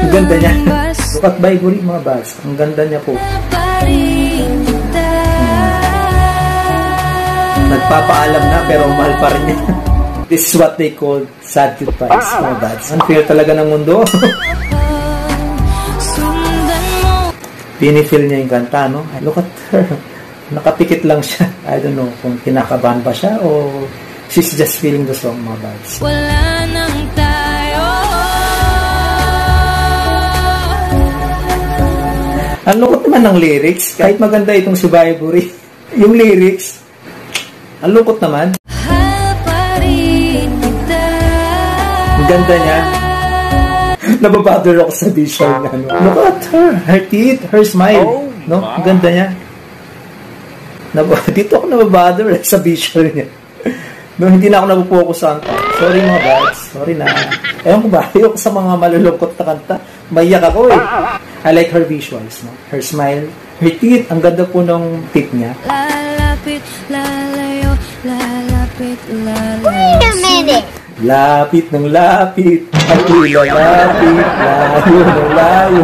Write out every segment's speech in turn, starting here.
Ang ganda niya. Look at Vibory mga buds. Ang ganda niya po. Nagpapaalam na pero mahal pa rin niya. This is what they call sad goodbyes mga buds. Unfair talaga ng mundo. Pinifeel niya yung kanta, no? Look at her. Nakapikit lang siya. I don't know kung kinakabahan ba siya o she's just feeling the song mga buds. Wala nang tayo. Ang lungkot naman ng lyrics. Kahit maganda itong si Vibory. Yung lyrics, ang lungkot naman. Ang ganda niya. Nababother ako sa visual na ano. Look at her teeth, her smile. No? Ang ganda niya. Dito ako nababother sa visual niya. No, hindi na ako napupokus sa kanta. Sorry mga buds. Sorry na. Ewan ko ba, ayoko sa mga malulungkot na kanta. Maiyak ako eh. I like her visuals. No? Her smile, her teeth. Ang ganda po ng teeth niya. Lalapit, lalayo, lalapit, lalayo. Wait a minute! Lapit ng lapit, at ilalapit, layo ng layo.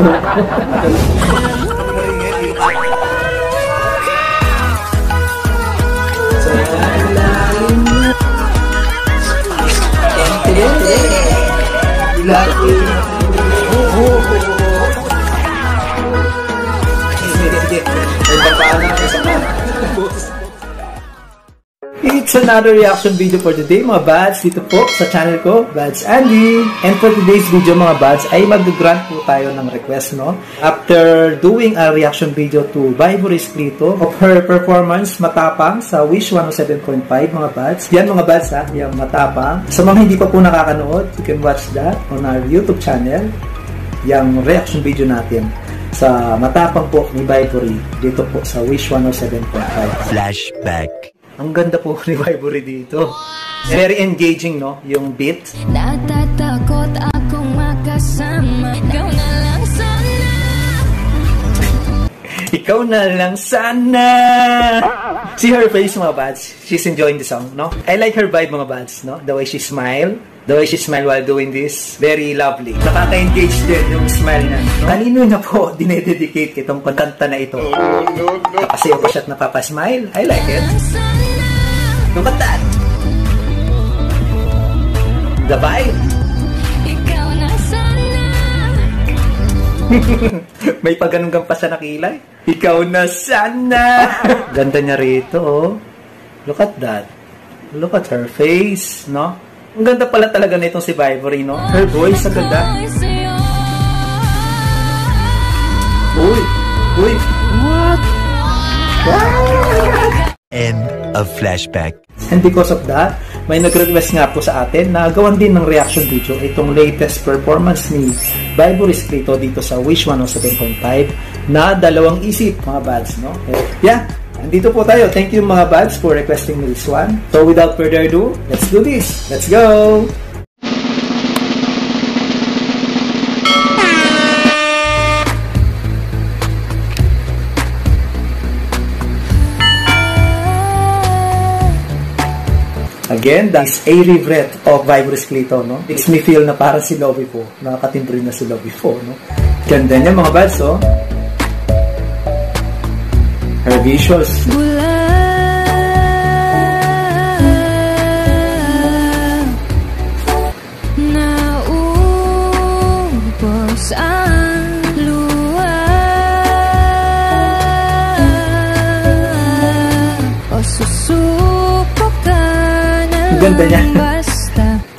It's another reaction video for today mga buds, dito po sa channel ko, Buds Andy. And for today's video mga buds ay mag-grant po tayo ng request, no? After doing a reaction video to Vibory Escrito of her performance Matapang sa Wish 107.5 mga buds. Yan mga buds ha, yung Matapang. Sa mga hindi pa po nakakanood, you can watch that on our YouTube channel. Yung reaction video natin sa Matapang po ni Vibory dito po sa Wish 107.5. Flashback. Ang ganda po ni Vibory dito. Very engaging, no? Yung beat. Natatakot akong makasama. Ikaw na lang sana. Ikaw na lang sana. See her face mga buds. She's enjoying the song, no? I like her vibe mga buds, no? The way she smile. The way she smile while doing this. Very lovely. Nakaka-engage din yung smile niya. No? Kanino na po dinededicate itong kanta na ito? Kasi ako siya't napapasmile. I like it. Look at that. The vibe. Ikaw na sana. May pagganong pa sa nakilay. Ikaw na sana. Ganda niya rito, oh. Look at that. Look at her face, no? Ang ganda pala talaga nitong si Vibory, no? Her voice, ang ganda. Uy! Uy! What? End of flashback. And because of that, may nag-request nga po sa atin na gawan din ng reaction video itong latest performance ni Vibory Escrito dito sa Wish 107.5 na dalawang isip mga buds, no? Yeah, andito po tayo. Thank you mga buds for requesting me this one. So without further ado, let's do this. Let's go! Again, that's a regret of Vibory Escrito, no? Makes me feel na parang si Lovie po. Nakakatimbre na si Lovie po, no? Ganda niya mga buds, oh. Her visuals. Naubos ang luha. O susuko ka. Ang ganda niya.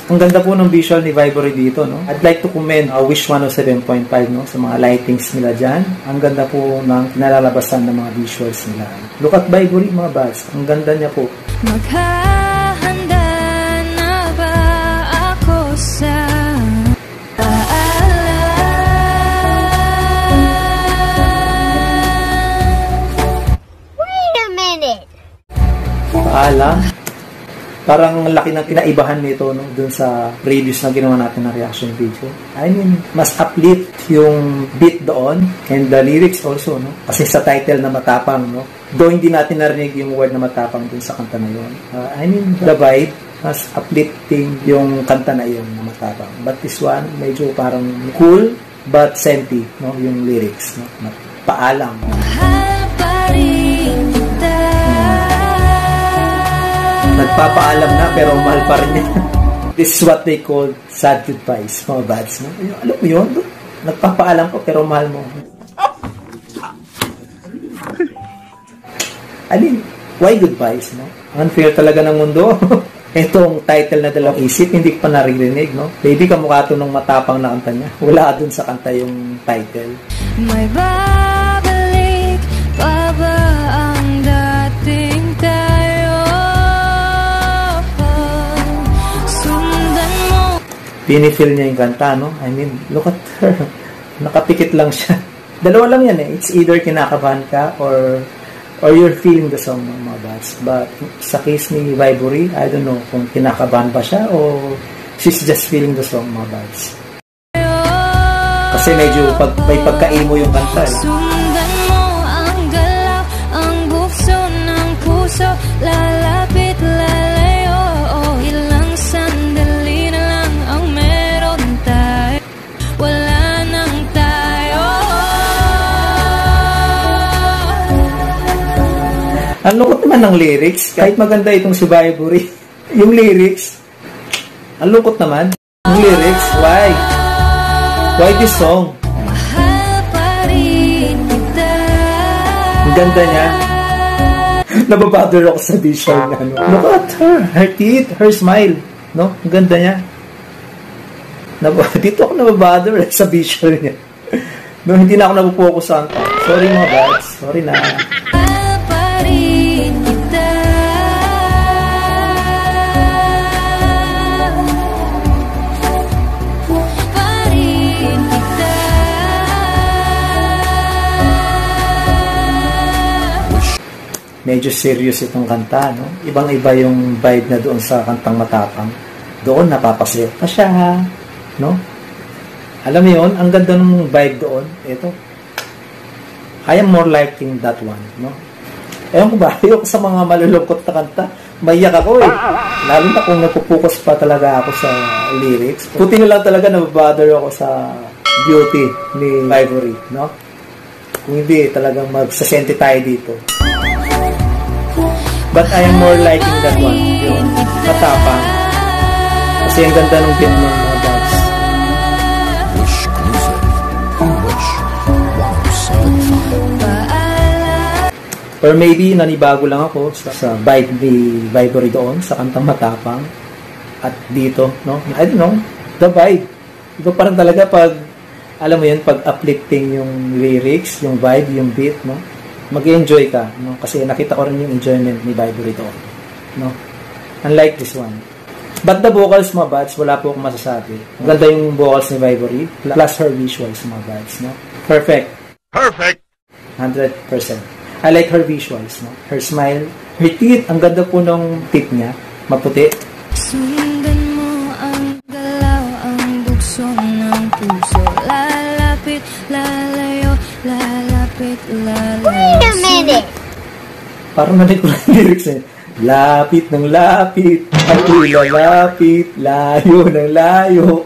Ang ganda po ng visual ni Vibory dito, no? I'd like to commend Wish 107.5, no? Sa mga lightings nila dyan. Ang ganda po ng pinalalabasan ng mga visuals nila. Look at Vibory, mga buds. Ang ganda niya po. Maghahanda na ba ako sa paalam? Wait a minute! Paalam? Parang laki ng kinaibahan nito, no, dun sa previous na ginawa natin na reaction video. I mean, mas uplift yung beat doon and the lyrics also, no? Kasi sa title na Matapang, no? Though hindi natin narinig yung word na matapang dun sa kanta na yun. I mean, the vibe, Mas uplifting yung kanta na yun na matapang. But this one, medyo parang cool but senti, no? Yung lyrics, no? Paalam. Mahal pa rin kita. Nagpapaalam na pero mahal pa rin niya. This is what they call sad goodbyes, mga bads, no? Alam mo yun? Nagpapaalam ko pero mahal mo. I mean, why goodbyes, no? Unfair talaga ng mundo. Itong title na Dalawang Isip, hindi ko pa naririnig, no? Baby, kamukha to nung matapang na kanta niya. Wala dun sa kanta yung title. May babalik pa ba ang dating tayo? Sundan mo. Pinifeel niya yung kanta, no? I mean, look at her. Nakapikit lang siya. Dalawa lang yan eh. It's either kinakabahan ka or you're feeling the song, mga bads. But sa case ni Vibory, I don't know kung kinakabahan ba siya o she's just feeling the song, mga bads. Kasi medyo may pagka-emo yung kanta eh. Sundan mo ang galaw, ang bukso ng puso, lalapit, lalayo. Ilang sandali na lang ang meron tayo. Wala nang tayo. Ang lungkot naman ng lyrics, kahit maganda itong si Vibory. Yung lyrics, ang lungkot naman. Yung lyrics, why? Why this song? Mahal pa rin kita. Ang ganda niya. Nababother ako sa visual na ano. Look at her teeth, her smile. No? Ang ganda niya. Dito ako nababother sa visual niya. No, hindi na ako napupokus sa kanta. Sorry mga bads. Sorry na. Mahal pa rin kita. Pa rin kita. Medyo serious itong kanta, no? Ibang-iba yung vibe na doon sa kantang Matapang. Doon napapasaya pa siya, no? Alam mo yun, ang ganda ng vibe doon. Ito. I am more liking that one, no? Ewan ko ba, ayoko sa mga malulungkot na kanta. Maiyak ako eh. Lalo na kung napupokus pa talaga ako sa lyrics. Puti na lang talaga nababother ako sa beauty ni Vibory, no? Kung hindi, talagang magsasente tayo dito. But I am more liking that one. Yung Matapang. Kasi ang ganda ng beat ng mga dogs. Or maybe nanibago lang ako sa vibe ni Vibory doon sa kantang Matapang. At dito, no? I don't know. The vibe. Iba parang talaga pag, alam mo yun, pag uplifting yung lyrics, yung vibe, yung beat, no? Mag-enjoy ka, no? Kasi nakita ko rin yung enjoyment ni Vibory doon, no? Unlike this one. But the vocals, mga bads, wala po akong masasabi. Maganda yung vocals ni Vibory, plus her visuals, mga bads, no? Perfect. Perfect. 100%. I like her visuals, no? Her smile, her teeth, ang ganda po ng teeth niya, maputi. Sundan mo ang galaw, ang bukso ng puso, lalapit, lalayo, lalapit, lalayo. Wait a minute. Parang narinig ko lang yung lyrics eh. Lapit ng lapit, ako'y lalapit, layo ng layo.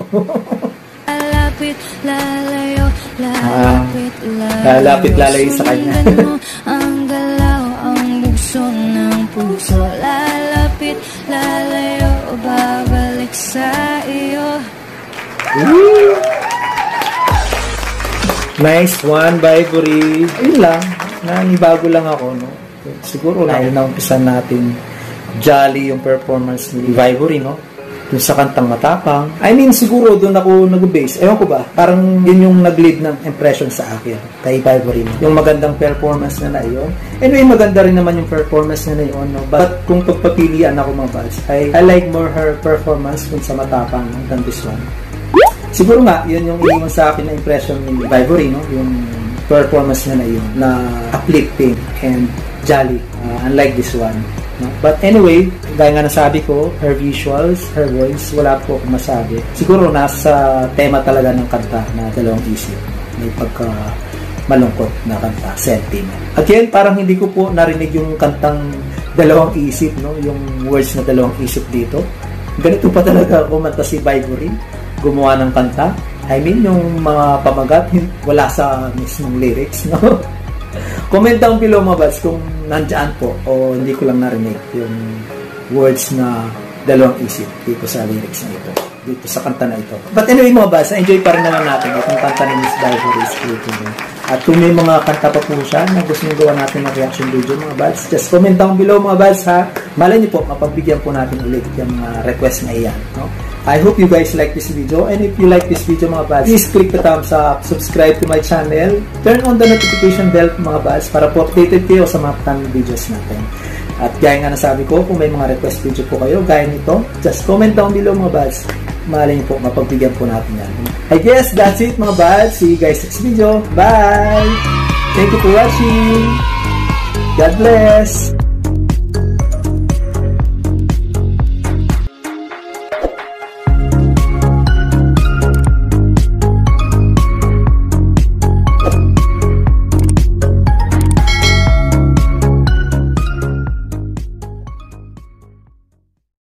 Lalapit, lalayo, lalapit, lalapit, lalayo sa kanya. Sundan mo ang galaw, ang bukso ng puso, lalapit, lalayo, babalik sa iyo. Nice one, Vibory. Ayun lang, nanibago lang ako, no? Siguro dahil naumpisan natin jolly yung performance ni Vibory, no? Dun sa kantang Matapang. I mean, siguro doon ako nag-base. Ewan ko ba, parang yun yung nag-lead ng impression sa akin kay Vibory, no? Yung magandang performance na yun. Anyway, maganda rin naman yung performance na yun, no? But kung pagpapilian ako mga bads, I like more her performance dun sa Matapang, no? Than this one. Siguro nga, yun yung iwan sa akin na impression ni Vibory, no? Yung performance na yun, na uplifting and jolly, unlike this one, no? But anyway, gaya nga nasabi ko, her visuals, her voice, wala po akong masabi. Siguro nasa tema talaga ng kanta na Dalawang Isip. May pagka malungkot na kanta, sentiment. Again, parang hindi ko po narinig yung kantang dalawang isip, no? Yung words na dalawang isip dito. Ganito pa talaga kumanta si Vibory, gumawa ng kanta. I mean, yung mga pamagat, wala sa mismong lyrics, no? Comment down below mga buds kung nandyan po o hindi ko lang narinig yung words na dalawang isip dito sa lyrics na ito, dito sa kanta na ito. But anyway mga buds, enjoy pa rin naman natin itong kanta ni Miss Vibory. At kung may mga kanta pa po siya na gusto nyo gawa natin ng reaction video mga buds, just comment down below mga buds ha. Malay nyo po, mapagbigyan po natin ulit yung request na iyan, no? I hope you guys like this video, and if you like this video mga buds, please click the thumbs up, subscribe to my channel, turn on the notification bell mga buds para po updated kayo sa mga upcoming videos natin. At gaya nga nasabi ko, kung may mga request video po kayo, gaya nito, just comment down below mga buds. Malay niyo po, mapagbigyan po natin yan. I guess that's it mga buds. See you guys next video. Bye! Thank you for watching. God bless!